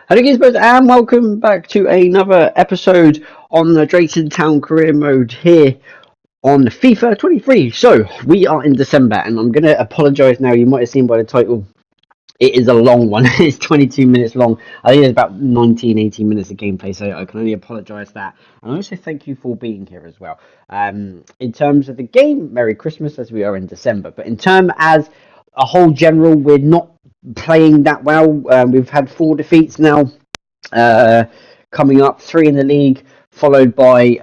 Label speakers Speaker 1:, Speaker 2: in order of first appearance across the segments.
Speaker 1: Hello guys, and welcome back to another episode on the Drayton Town Career Mode here on FIFA 23. So, we are in December, and I'm going to apologise now. You might have seen by the title, it is a long one. It's 22 minutes long. I think it's about 18 minutes of gameplay, so I can only apologise for that. And also thank you for being here as well. In terms of the game, Merry Christmas, as we are in December. But in terms as a whole general, we're not playing that well. We've had 4 defeats now. Uh, Coming up, 3 in the league, followed by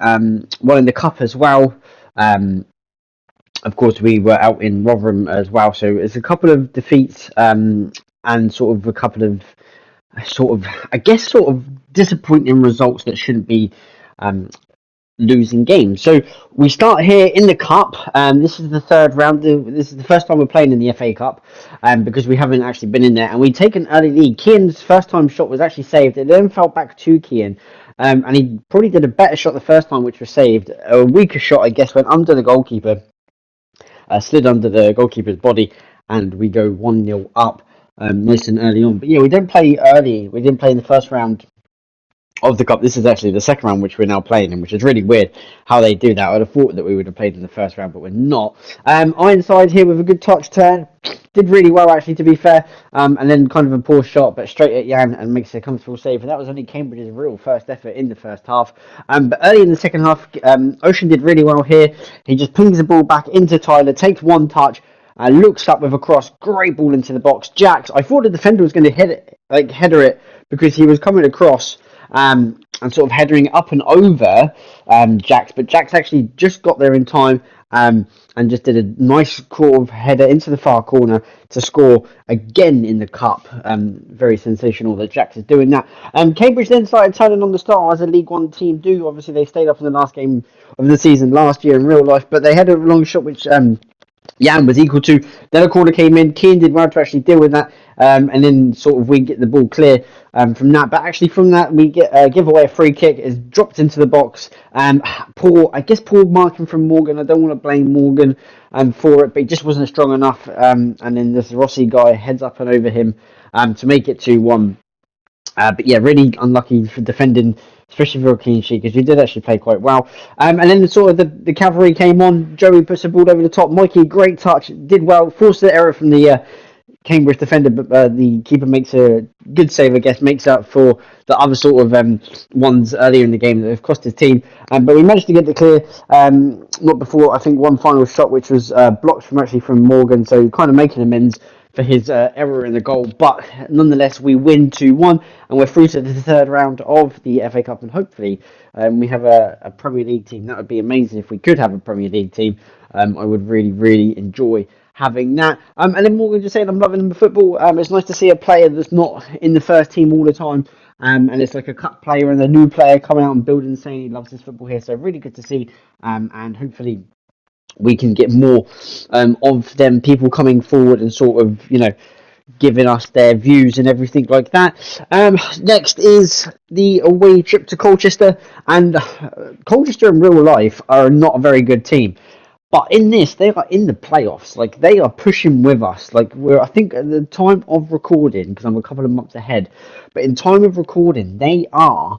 Speaker 1: 1 in the cup as well. Of course, we were out in Rotherham as well, so it's a couple of defeats and sort of a couple of disappointing results that shouldn't be um, losing games. So we start here in the cup. This is the third round. This is the first time we're playing in the FA Cup, because we haven't actually been in there. And we take an early lead. Keane's first time shot was actually saved. It then fell back to Keane, and he probably did a better shot the first time, which was saved. A weaker shot, I guess, went under the goalkeeper, slid under the goalkeeper's body, and we go 1-0 up. Nice and early on. But yeah, we didn't play early. We didn't play in the first round of the cup. This is actually the second round which we're now playing in, which is really weird how they do that. I'd have thought that we would have played in the first round, but we're not. Ironside here with a good touch turn. Did really well, actually, to be fair. And then kind of a poor shot, but straight at Jan and makes a comfortable save. And that was only Cambridge's real first effort in the first half. But early in the second half, Ocean did really well here. He just pings the ball back into Tyler, takes one touch, looks up with a cross, great ball into the box. Jax, I thought the defender was going to header it because he was coming across and sort of headering up and over Jax, but Jax actually just got there in time and just did a nice sort of header into the far corner to score again in the cup. Very sensational that Jax is doing that. Cambridge then started turning on the star as a League One team do. Obviously, they stayed up in the last game of the season last year in real life, but they had a long shot which Jan was equal to. Then a corner came in. Keane did well to actually deal with that, and then sort of we get the ball clear from that. But actually, from that we give away a free kick. It's dropped into the box. Poor marking from Morgan. I don't want to blame Morgan for it, but he just wasn't strong enough. And then this Rossi guy heads up and over him to make it 2-1. But yeah, really unlucky for defending, especially for a clean sheet, because we did actually play quite well. And then the cavalry came on. Joey puts the ball over the top. Mikey, great touch, did well, forced the error from the Cambridge defender, but the keeper makes a good save, I guess, makes up for the other sort of ones earlier in the game that have cost his team. But we managed to get the clear, not before, I think, one final shot, which was blocked from Morgan, so kind of making amends for his error in the goal. But nonetheless, we win 2-1, and we're through to the third round of the FA Cup, and hopefully we have a Premier League team. That would be amazing if we could have a Premier League team. I would really, really enjoy having that. And then Morgan just saying, I'm loving the football. It's nice to see a player that's not in the first team all the time. And it's like a cut player and a new player coming out and building, saying he loves his football here. So really good to see. And hopefully we can get more of them people coming forward and sort of, giving us their views and everything like that. Next is the away trip to Colchester. And Colchester in real life are not a very good team. But in this, they are in the playoffs. Like, they are pushing with us. Like, I think at the time of recording, because I'm a couple of months ahead, but in time of recording, they are,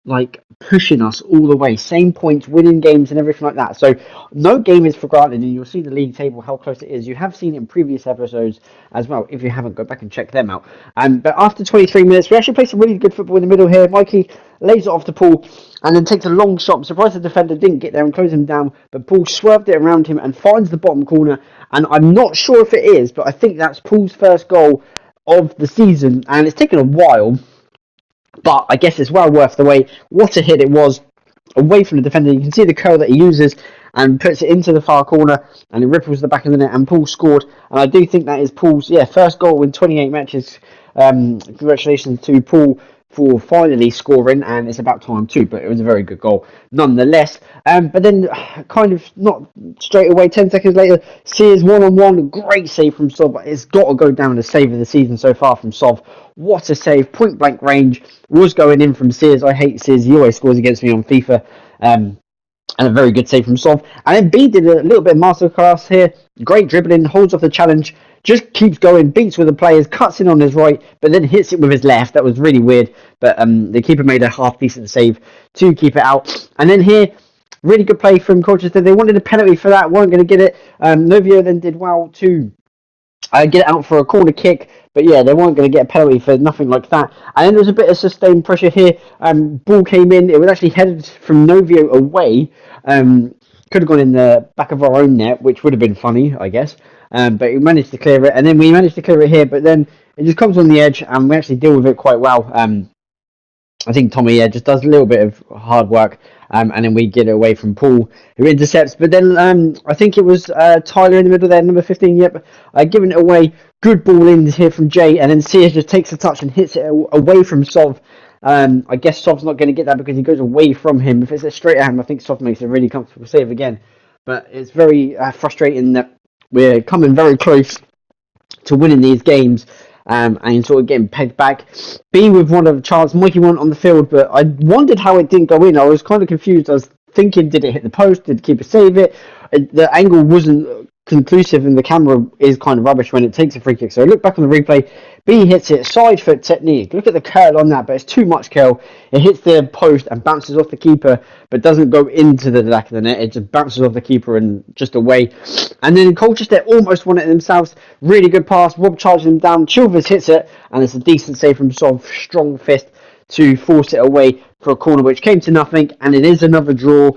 Speaker 1: like, pushing us all the way. Same points, winning games and everything like that. So, no game is for granted, and you'll see the league table, how close it is. You have seen it in previous episodes as well. If you haven't, go back and check them out. But after 23 minutes, we actually play some really good football in the middle here. Mikey lays it off to Paul, and then takes a long shot. I'm surprised the defender didn't get there and close him down, but Paul swerved it around him and finds the bottom corner, and I'm not sure if it is, but I think that's Paul's first goal of the season, and it's taken a while, but I guess it's well worth the wait. What a hit it was, away from the defender. You can see the curl that he uses and puts it into the far corner, and it ripples the back of the net, and Paul scored, and I do think that is Paul's first goal in 28 matches. Congratulations to Paul for finally scoring, and it's about time too, but it was a very good goal nonetheless. But then kind of not straight away, 10 seconds later, Sears one-on-one, great save from Sov. It's got to go down as save of the season so far from Sov. What a save, point blank range, was going in from Sears. I hate Sears, he always scores against me on FIFA. and a very good save from Sov. And then B did a little bit of masterclass here. Great dribbling, holds off the challenge, just keeps going, beats with the players, cuts in on his right, but then hits it with his left. That was really weird. But the keeper made a half decent save to keep it out. And then here, really good play from Colchester. They wanted a penalty for that, weren't going to get it. Novio then did well to get it out for a corner kick, but yeah, they weren't going to get a penalty for nothing like that. And then there was a bit of sustained pressure here. Ball came in, it was actually headed from Novio away. Could have gone in the back of our own net, which would have been funny, I guess. But we managed to clear it, and then we managed to clear it here, but then it just comes on the edge, and we actually deal with it quite well. I think Tommy just does a little bit of hard work, and then we get it away from Paul, who intercepts. But then I think it was Tyler in the middle there, number 15. Yep, giving it away. Good ball in here from Jay, and then Sears just takes a touch and hits it away from Sov. I guess Sov's not going to get that because he goes away from him. If it's a straight at him, I think Sov makes a really comfortable save again. But it's very frustrating that we're coming very close to winning these games. And sort of getting pegged back. B with one of the chance, Mikey went on the field, but I wondered how it didn't go in. I was kind of confused. I was thinking, did it hit the post? Did the keeper save it? The angle wasn't conclusive, and the camera is kind of rubbish when it takes a free kick. So I look back on the replay. B hits it, side foot technique. Look at the curl on that, but it's too much curl. It hits the post and bounces off the keeper, but doesn't go into the back of the net. It just bounces off the keeper and just away. And then Colchester almost won it themselves. Really good pass. Rob charges him down. Chilvers hits it, and it's a decent save from Sov. Strong fist to force it away for a corner, which came to nothing. And it is another draw.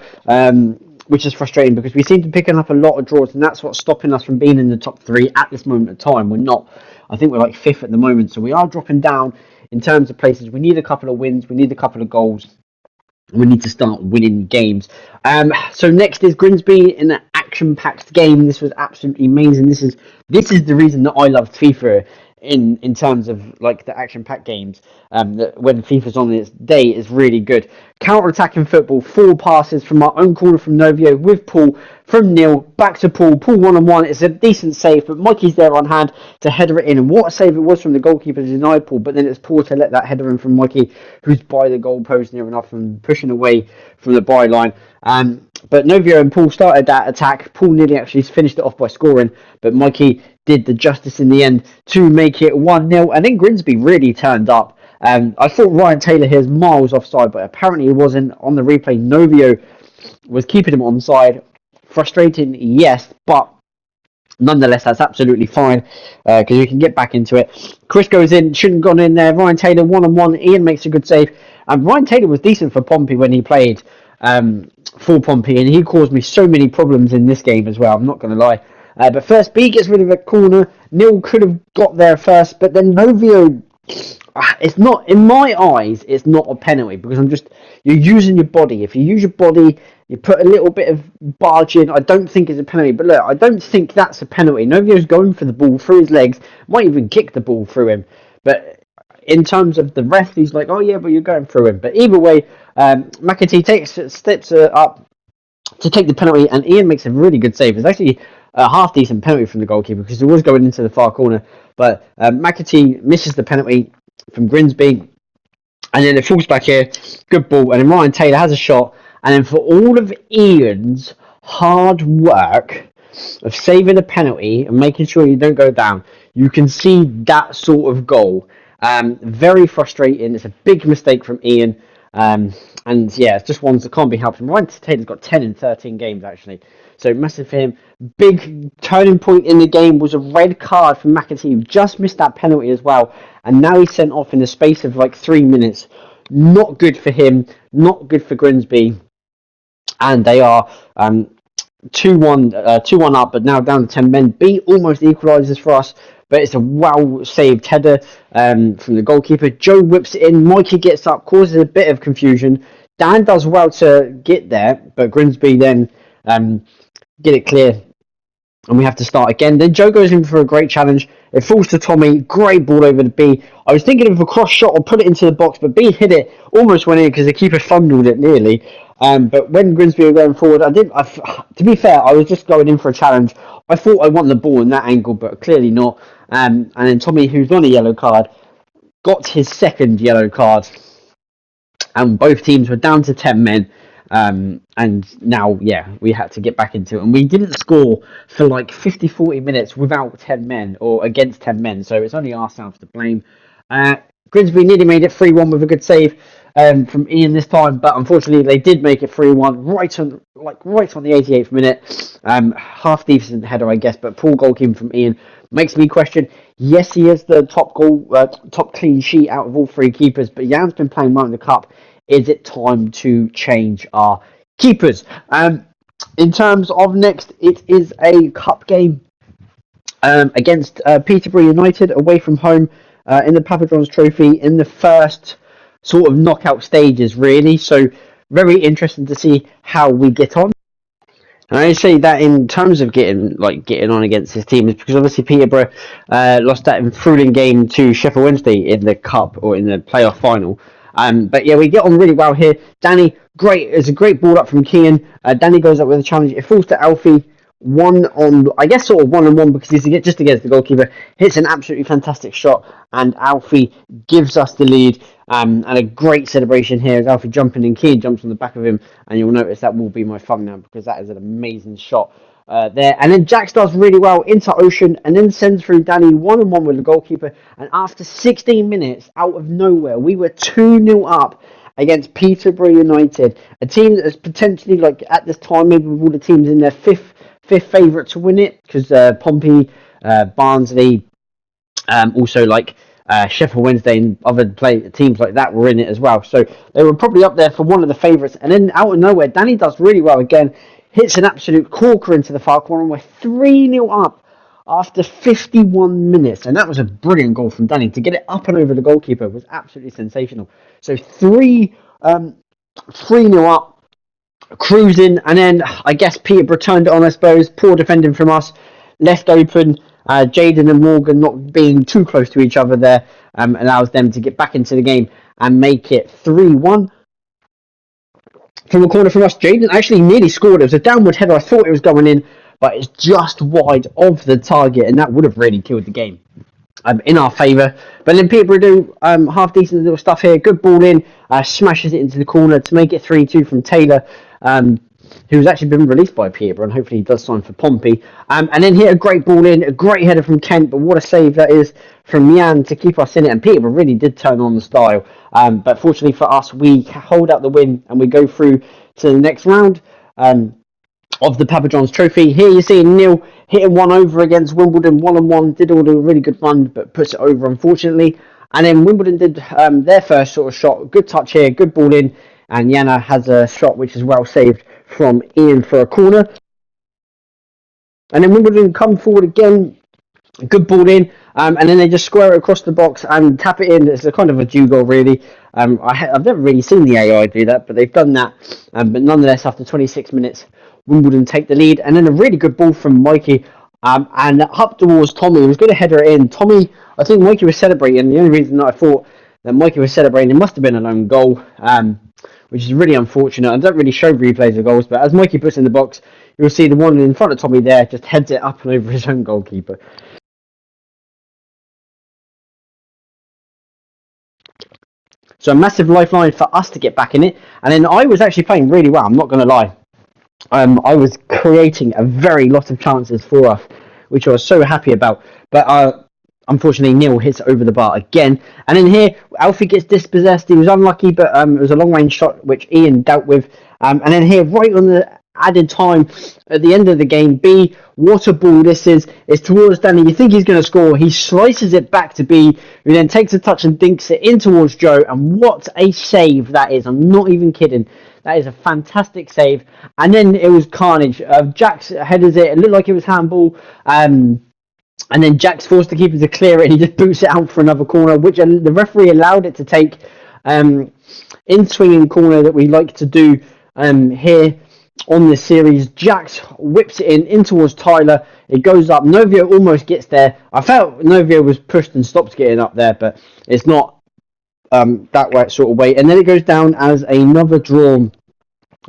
Speaker 1: Which is frustrating because we seem to be picking up a lot of draws, and that's what's stopping us from being in the top three at this moment of time. We're not. I think we're like fifth at the moment, so we are dropping down in terms of places. We need a couple of wins. We need a couple of goals. We need to start winning games. So next is Grimsby in an action-packed game. This was absolutely amazing. This is the reason that I loved FIFA in terms of like the action-packed games. That when FIFA's on its day is really good. Counter-attacking football, 4 passes from our own corner from Novio with Paul, from Neil, back to Paul, one-on-one. It's a decent save, but Mikey's there on hand to header it in, and what a save it was from the goalkeeper to deny Paul, but then it's Paul to let that header in from Mikey, who's by the goal post near enough and pushing away from the byline. But Novio and Paul started that attack. Paul nearly actually finished it off by scoring, but Mikey did the justice in the end to make it 1-0, and then Grimsby really turned up. I thought Ryan Taylor here is miles offside, but apparently he wasn't. On the replay, Novio was keeping him onside. Frustrating, yes, but nonetheless, that's absolutely fine because you can get back into it. Chris goes in, shouldn't have gone in there. Ryan Taylor, one-on-one. Ian makes a good save. And Ryan Taylor was decent for Pompey when he played for Pompey, and he caused me so many problems in this game as well, I'm not going to lie. But first, B gets rid of a corner. Neil could have got there first, but then Novio... It's not, in my eyes, it's not a penalty because you're using your body. If you use your body, you put a little bit of barge in, I don't think it's a penalty. But look, I don't think that's a penalty. Novio's going for the ball through his legs, might even kick the ball through him. But in terms of the ref, he's like, oh yeah, but you're going through him. But either way, McAtee steps up to take the penalty, and Ian makes a really good save. It's actually a half decent penalty from the goalkeeper because it was going into the far corner. But McAtee misses the penalty from Grimsby, and then it falls back here, good ball, and then Ryan Taylor has a shot, and then for all of Ian's hard work of saving a penalty and making sure you don't go down, you can see that sort of goal. Very frustrating. It's a big mistake from Ian, and yeah, it's just ones that can't be helped. And Ryan Taylor's got 10 in 13 games actually, so massive for him. Big turning point in the game was a red card from McAtee, who just missed that penalty as well, and now he's sent off in the space of like 3 minutes. Not good for him, not good for Grimsby, and they are 2-1 up, but now down to 10 men. B almost equalises for us, but it's a well-saved header from the goalkeeper. Joe whips it in, Mikey gets up, causes a bit of confusion. Dan does well to get there, but Grimsby then get it clear, and we have to start again. Then Joe goes in for a great challenge. It falls to Tommy. Great ball over to B. I was thinking of a cross shot or put it into the box, but B hit it, almost went in because the keeper fumbled it nearly. But when Grimsby were going forward, to be fair, I was just going in for a challenge. I thought I wanted the ball in that angle, but clearly not. And then Tommy, who's on a yellow card, got his second yellow card. And both teams were down to 10 men. And now, yeah, we had to get back into it. And we didn't score for like 40 minutes without 10 men or against 10 men. So it's only ourselves to blame. Uh, Grimsby nearly made it 3-1 with a good save from Ian this time, but unfortunately they did make it 3-1 right on the 88th minute. Half decent header, I guess, but poor goalkeeping from Ian makes me question. Yes, he is the top clean sheet out of all three keepers, but Jan's been playing well in the cup. Is it time to change our keepers? In terms of next, it is a cup game against Peterborough United away from home in the Papa John's Trophy in the first sort of knockout stages, really. So very interesting to see how we get on. And I say that in terms of getting on against this team is because obviously Peterborough lost that enthralling game to Sheffield Wednesday in the cup or in the playoff final. But yeah, we get on really well here. Danny, great. It's a great ball up from Kean. Danny goes up with a challenge. It falls to Alfie. I guess sort of 1-on-1 because he's just against the goalkeeper. Hits an absolutely fantastic shot, and Alfie gives us the lead. And a great celebration here as Alfie jumping and Kean jumps on the back of him, and you'll notice that will be my thumbnail because that is an amazing shot there. And then Jax does really well into Ocean and then sends through Danny 1-on-1 with the goalkeeper. And after 16 minutes, out of nowhere, we were 2-0 up against Peterborough United, a team that is potentially, like at this time, maybe with all the teams in their fifth favourite to win it because Pompey, Barnsley, also like Sheffield Wednesday and other teams like that were in it as well. So they were probably up there for one of the favourites. And then out of nowhere, Danny does really well again. Hits an absolute corker into the far corner. And we're 3-0 up after 51 minutes. And that was a brilliant goal from Danny. To get it up and over the goalkeeper was absolutely sensational. So 3-0 up, cruising. And then I guess Peterborough turned it on, I suppose. Poor defending from us. Left open. Jaden and Morgan not being too close to each other there allows them to get back into the game and make it 3-1. From a corner from us, Jaden actually nearly scored. It was a downward header. I thought it was going in, but it's just wide of the target, and that would have really killed the game in our favour. But then Peterborough do half decent little stuff here. Good ball in, smashes it into the corner to make it 3-2 from Taylor. Who's actually been released by Peterborough, and hopefully he does sign for Pompey. And then here, a great ball in, a great header from Kent, but what a save that is from Jan to keep us in it. And Peterborough really did turn on the style. But fortunately for us, we hold out the win, and we go through to the next round of the Papa John's Trophy. Here you see Neil hitting one over against Wimbledon, 1-on-1, did all the really good run, but puts it over, unfortunately. And then Wimbledon did their first sort of shot. Good touch here, good ball in, and Yana has a shot which is well saved from Ian for a corner. And then Wimbledon come forward again, good ball in, and then they just square it across the box and tap it in. It's a kind of a due goal, really. I've never really seen the AI do that, but they've done that. But nonetheless, after 26 minutes, Wimbledon take the lead. And then a really good ball from Mikey, and up towards Tommy. He was going to header it in. Tommy, I think Mikey was celebrating. The only reason that I thought that Mikey was celebrating, it must have been an own goal. Which is really unfortunate. I don't really show replays of goals, but as Mikey puts in the box, you'll see the one in front of Tommy there just heads it up and over his own goalkeeper. So a massive lifeline for us to get back in it. And then I was actually playing really well, I'm not going to lie. I was creating a very lot of chances for us, which I was so happy about. But unfortunately, Neil hits over the bar again. And then here, Alfie gets dispossessed. He was unlucky, but it was a long-range shot, which Ian dealt with. And then here, right on the added time, at the end of the game, B, what a ball this is. It's towards Danny. You think he's going to score. He slices it back to B, who then takes a touch and dinks it in towards Joe. And what a save that is. I'm not even kidding. That is a fantastic save. And then it was carnage. Jax headers it. It looked like it was handball. And then Jack's forced the keeper to clear it, and he just boots it out for another corner, which the referee allowed it to take in swinging corner that we like to do here on this series. Jax whips it in towards Tyler. It goes up. Novio almost gets there. I felt Novio was pushed and stopped getting up there, but it's not that way sort of way. And then it goes down as another draw,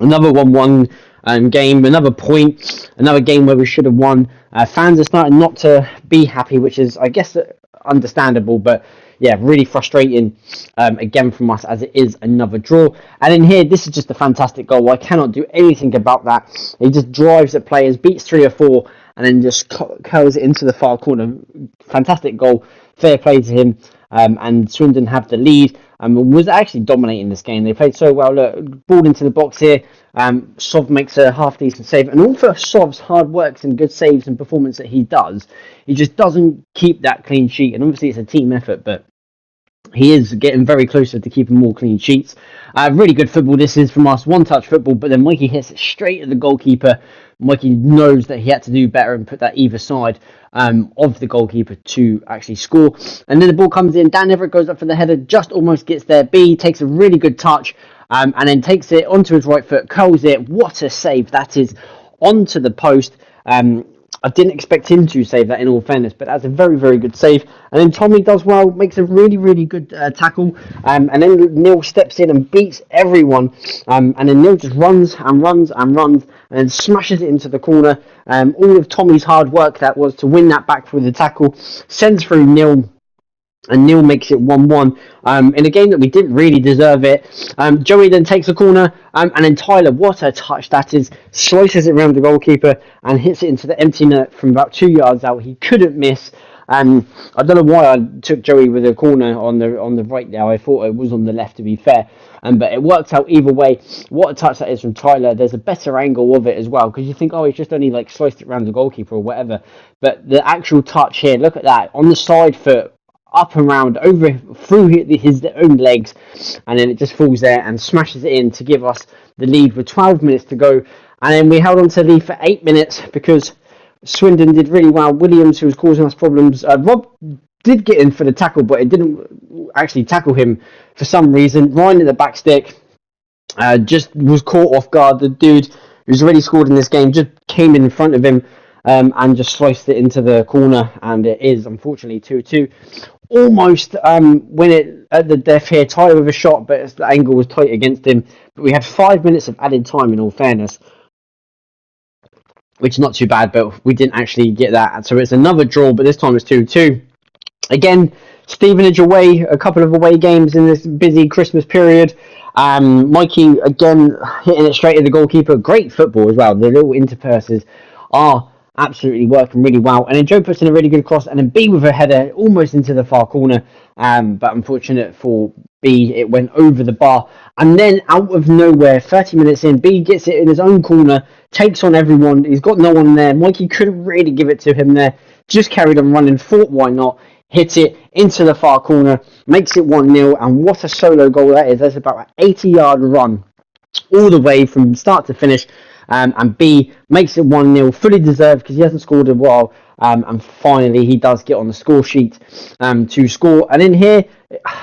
Speaker 1: another 1-1 game, another point, another game where we should have won. Fans are starting not to be happy, which is, I guess, understandable, but yeah, really frustrating again from us, as it is another draw. And in here, this is just a fantastic goal. I cannot do anything about that. He just drives at players, beats 3 or 4, and then just curls it into the far corner. Fantastic goal. Fair play to him. And Swindon have the lead. Was actually dominating this game. They played so well. Look, ball into the box here. Sov makes a half decent save, and all for Sov's hard works and good saves and performance that he does, he just doesn't keep that clean sheet. And obviously, it's a team effort, but he is getting very closer to keeping more clean sheets. Really good football this is from us, one-touch football, but then Mikey hits it straight at the goalkeeper. Mikey knows that he had to do better and put that either side of the goalkeeper to actually score. And then the ball comes in, Dan Everett goes up for the header, just almost gets there. B takes a really good touch and then takes it onto his right foot, curls it. What a save that is, onto the post. I didn't expect him to save that, in all fairness, but that's a very, very good save. And then Tommy does well, makes a really, really good tackle, and then Neil steps in and beats everyone, and then Neil just runs and runs and runs, and then smashes it into the corner. All of Tommy's hard work that was to win that back through the tackle sends through Neil, and Neil makes it 1-1 in a game that we didn't really deserve it. Joey then takes a corner, and then Tyler, what a touch that is, slices it around the goalkeeper and hits it into the empty net from about 2 yards out. He couldn't miss. I don't know why I took Joey with a corner on the right there. I thought it was on the left, to be fair. But it worked out either way. What a touch that is from Tyler. There's a better angle of it as well, because you think, oh, he's just only like sliced it around the goalkeeper or whatever. But the actual touch here, look at that, on the side foot, up and round, over through his own legs, and then it just falls there and smashes it in to give us the lead with 12 minutes to go. And then we held on to the lead for 8 minutes because Swindon did really well. Williams, who was causing us problems, Rob did get in for the tackle, but it didn't actually tackle him for some reason. Ryan in the back stick just was caught off guard. The dude who's already scored in this game just came in front of him and just sliced it into the corner, and it is unfortunately 2-2. Almost win it at the death here. Tyler with a shot, but the angle was tight against him. But we had 5 minutes of added time, in all fairness, which is not too bad, but we didn't actually get that. So it's another draw, but this time it's 2-2. Again, Stevenage away, a couple of away games in this busy Christmas period. Mikey, again, hitting it straight at the goalkeeper. Great football as well. The little interpurses are absolutely working really well. And then Joe puts in a really good cross, and then B with a header almost into the far corner. But unfortunate for B, it went over the bar. And then out of nowhere, 30 minutes in, B gets it in his own corner, takes on everyone. He's got no one there. Mikey couldn't really give it to him there. Just carried on running, thought why not. Hit it into the far corner, makes it 1-0, and what a solo goal that is. That's about an 80-yard run all the way from start to finish. And B makes it 1-0, fully deserved because he hasn't scored in a while. And finally, he does get on the score sheet to score. And in here,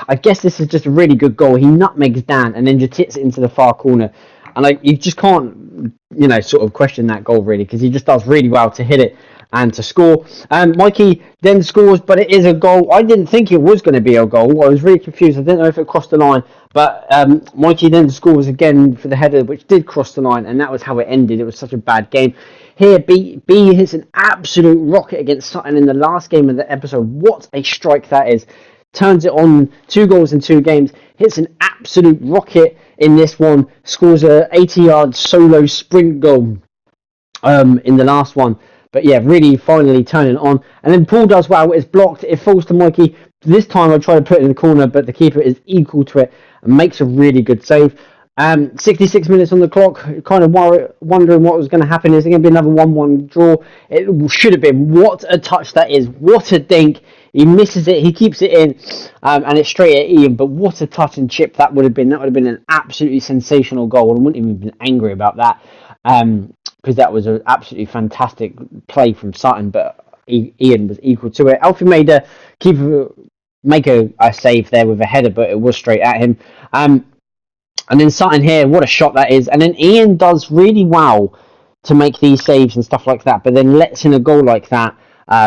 Speaker 1: I guess this is just a really good goal. He nutmegs Dan and then just hits it into the far corner. And you just can't, sort of question that goal really, because he just does really well to hit it and to score. Mikey then scores, but it is a goal. I didn't think it was going to be a goal. I was really confused. I didn't know if it crossed the line. But Mikey then scores again for the header, which did cross the line, and that was how it ended. It was such a bad game. Here, B hits an absolute rocket against Sutton in the last game of the episode. What a strike that is. Turns it on, 2 goals in 2 games. Hits an absolute rocket in this one. Scores a 80-yard solo sprint goal in the last one. But yeah, really finally turning on. And then Paul does well. It's blocked. It falls to Mikey. This time I try to put it in the corner, but the keeper is equal to it and makes a really good save. 66 minutes on the clock. Kind of wondering what was going to happen. Is it going to be another 1-1 draw? It should have been. What a touch that is. What a dink. He misses it. He keeps it in. And it's straight at Ian. But what a touch and chip that would have been. That would have been an absolutely sensational goal. I wouldn't even have been angry about that. Because that was an absolutely fantastic play from Sutton, but Ian was equal to it. Alfie made a keeper make a save there with a header, but it was straight at him. And then Sutton here, what a shot that is. And then Ian does really well to make these saves and stuff like that, but then lets in a goal like that.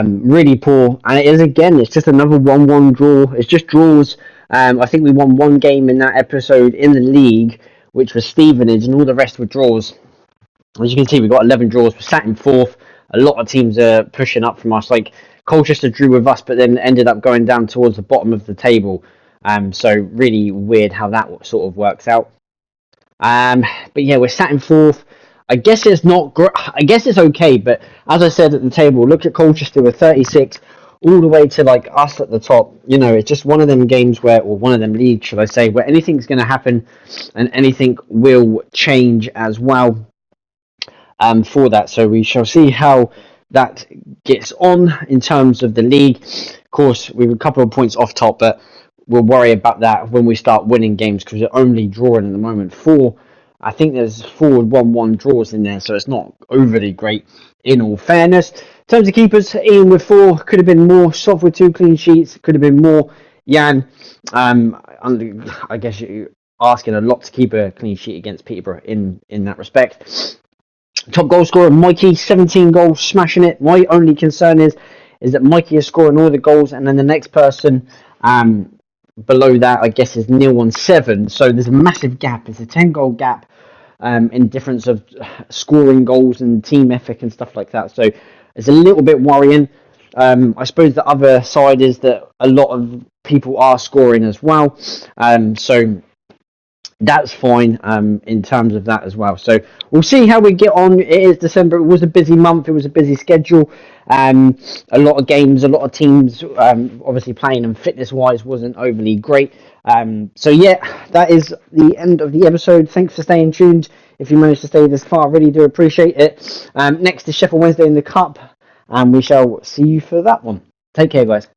Speaker 1: Really poor. And it is, again, it's just another 1-1 draw. It's just draws. I think we won 1 game in that episode in the league, which was Stevenage, and all the rest were draws. As you can see, we've got 11 draws. We're sat in 4th. A lot of teams are pushing up from us. Like Colchester drew with us, but then ended up going down towards the bottom of the table. So really weird how that sort of works out. But yeah, we're sat in fourth. I guess it's not great. I guess it's okay, but as I said at the table, look at Colchester with 36, all the way to like us at the top. You know, it's just one of them games where, or one of them leagues, should I say, where anything's going to happen and anything will change as well. For that, so we shall see how that gets on in terms of the league. Of course, we have a couple of points off top, but we'll worry about that when we start winning games because we're only drawing at the moment. I think there's 4-1-1 draws in there, so it's not overly great in all fairness. In terms of keepers, Ian with 4, could have been more. Soft with 2 clean sheets, could have been more. Jan, I guess you're asking a lot to keep a clean sheet against Peterborough in that respect. Top goal scorer, Mikey, 17 goals, smashing it. My only concern is that Mikey is scoring all the goals, and then the next person below that, I guess, is Neil on 7. So there's a massive gap. It's a 10-goal gap in difference of scoring goals and team ethic and stuff like that. So it's a little bit worrying. I suppose the other side is that a lot of people are scoring as well. So that's fine in terms of that as well. So we'll see how we get on. It is December. It was a busy month. It was a busy schedule. A lot of games, a lot of teams obviously playing, and fitness-wise wasn't overly great. So yeah, that is the end of the episode. Thanks for staying tuned. If you managed to stay this far, I really do appreciate it. Next is Sheffield Wednesday in the Cup, and we shall see you for that one. Take care, guys.